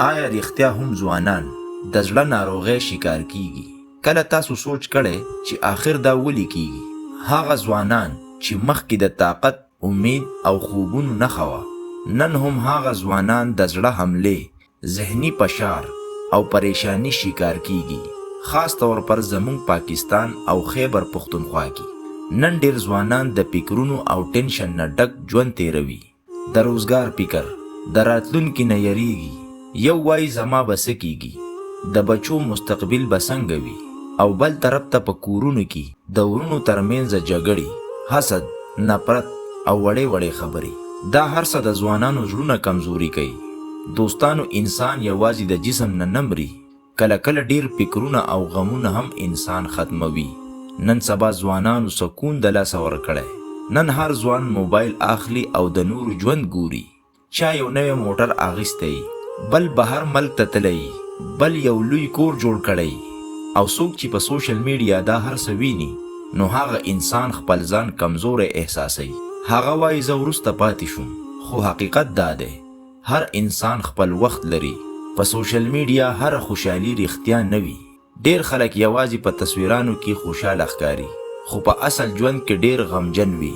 آیا رښتیا هم ځوانان د زړه ناروغۍ شکار کیږي؟ کله تاسو سوچ کړئ چې آخر دا ولې کیږي؟ هغه ځوانان چې مخکې د طاقت، امید او خوبونو نښه وه، نن هم هغه ځوانان د زړه حملې، ذهني فشار او پریشانی شکار کیږي. خاص طور پر زمونږ پاکستان او خیبر پختونخوا کې نن ډیر ځوانان د فکرونو او ټینشن نه ډک ژوند تیروي. د روزګار فکر، د راتلونکي نه یریږي. یو وایي زما به څه کیږي، د بچو مستقبل به څنګه وي، او بل طرف ته په کورونو کې د ورونو ترمنځ جګړې، حسد، نفرت او وړې وړې خبرې. دا هر څه د ځوانانو زړونه کمزوري کوي. دوستانو، انسان یوازې د جسم نه نمري، کله کله ډیر فکرونه او غمونه هم انسان ختموي. نن سبا ځوانانو سکون د لاسه ورکړی. نن هر ځوان موبایل اخلي او د نور ژوند ګوري. چا یو نوی موټر اخیستی، بل بهر ملک ته تللی، بل یو لوی کور جوړ کړی. او څوک چې په سوشل میډیا دا هر څه ویني، نو هغه انسان خپل ځان کمزوری احساسوي. هغه وایي زه وروسته پاتې شوم، خو حقیقت دا دی هر انسان خپل وخت لري. په سوشل میډیا هر خوشحالي رښتیا نه وي. ډیر خلک یوازې په تصویرانو کې خوشحاله ښکاري، خو په اصل ژوند کې ډیر غمجن وي.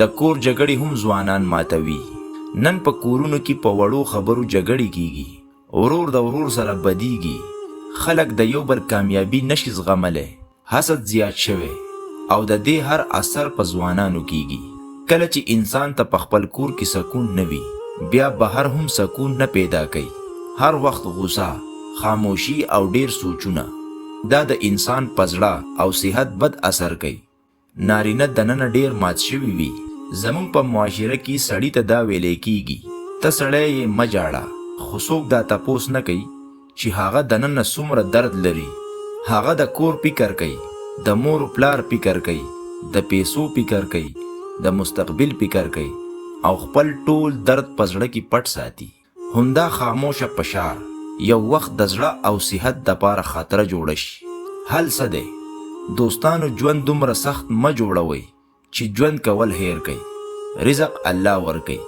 د کور جګړې هم ځوانان ماتوي. نن په کورونو کې په وړو خبرو جګړې کیږي، ورور د ورور سره بدیږي، خلک د یو بل کامیابي نشي زغملی، حسد زیات شوی، او د دې هر اثر په ځوانانو کیږي. کله چې انسان ته په خپل کور کې سکون نه وي، بیا بهر هم سکون نه پیدا کوي. هر وخت غوسه، خاموشي او ډیر سوچونه، دا د انسان په زړه او صحت بد اثر کوي. نارینه دننه ډیر مات شوي وي. زمونږ په معاشره کې سړي ته دا ویلی کیږي ته سړی یې مه جاړه، خو څوک دا تپوس نه کوي چې هغه دننه څومره درد لري. هغه د کور فکر کوي، د مور پلار فکر کوي، د پیسو فکر کوي، د مستقبل فکر کوي، او خپل ټول درد په زړه کې پټ ساتي. همدا خاموشه فشار یو وخت د زړه او صحت دپاره خطره جوړه شي. حل څه دی؟ دوستانو، ژوند دومره سخت مه جوړوئ چې ژوند کول هیر کوي. رزق الله ورکوي،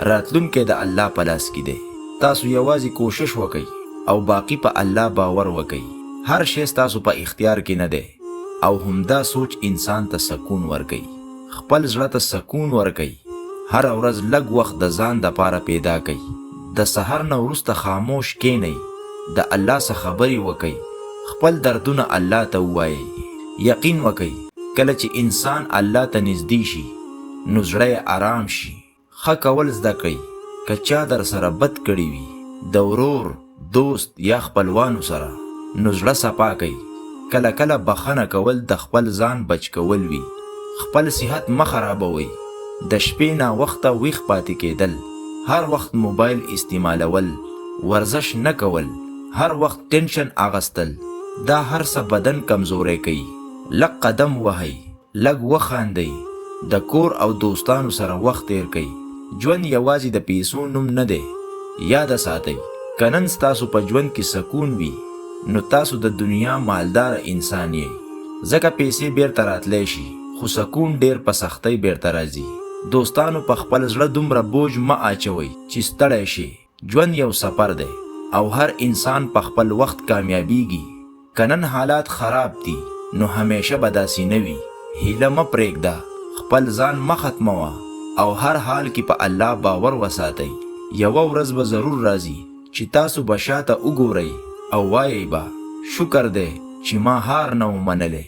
راتلونکی د الله په لاس کې دی. تاسو یوازې کوشش وکئ او باقی په الله باور وکئ. هر شی ستاسو په اختیار کې نه دی، او همدا سوچ انسان ته سکون ورکوي. خپل زړه ته سکون ورکئ. هر ورځ لږ وخت د ځان دپاره پیدا کئ. د سحر نه وروسته خاموش کینئ، د الله څخه خبرې وکئ، خپل دردونه الله ته ووایئ. یقین وکئ کله چې انسان الله ته نږدې شي، نو زړه یې آرام شي. ښه کول زده کړئ. که چا در سره بد کړي وي، د ورور، دوست یا خپلوانو سره، نو زړه صفا کئ. کله کله بخښنه کول د خپل ځان بچ کول وي. خپل صحت مه خرابوئ. د شپې ناوخته ویښ پاتې کېدل، هر وخت موبایل استعمالول، ورزش نه کول، هر وخت ټینشن اغستل، دا هر څه بدن کمزوری کوي. لږ قدم وهئ، لږ وخاندئ، د کور او دوستانو سره وخت تیر کئ. ژوند یوازې د پیسو نوم نه دی. یاد ساتئ، که نن ستاسو په ژوند کې سکون وي، نو تاسو د دنیا مالدار انسان یئ. ځکه پیسې بیرته راتلی شي، خو سکون ډیر په سختۍ بیرته راځي. دوستانو، په خپل زړه دومره بوج مه اچوئ چې ستړی شي. ژوند یو سفر دی، او هر انسان په خپل وخت کامیابیږي. که نن حالات خراب دي، نو همیشه به داسې نه وي. هیله مه پرېږده، خپل ځان مه ختموه، او هر حال کې په الله باور وساتئ. یوه ورځ به ضرور راځي چې تاسو به شاته وګورئ او وایئ به شکر دی چې ما هار نه و منلی.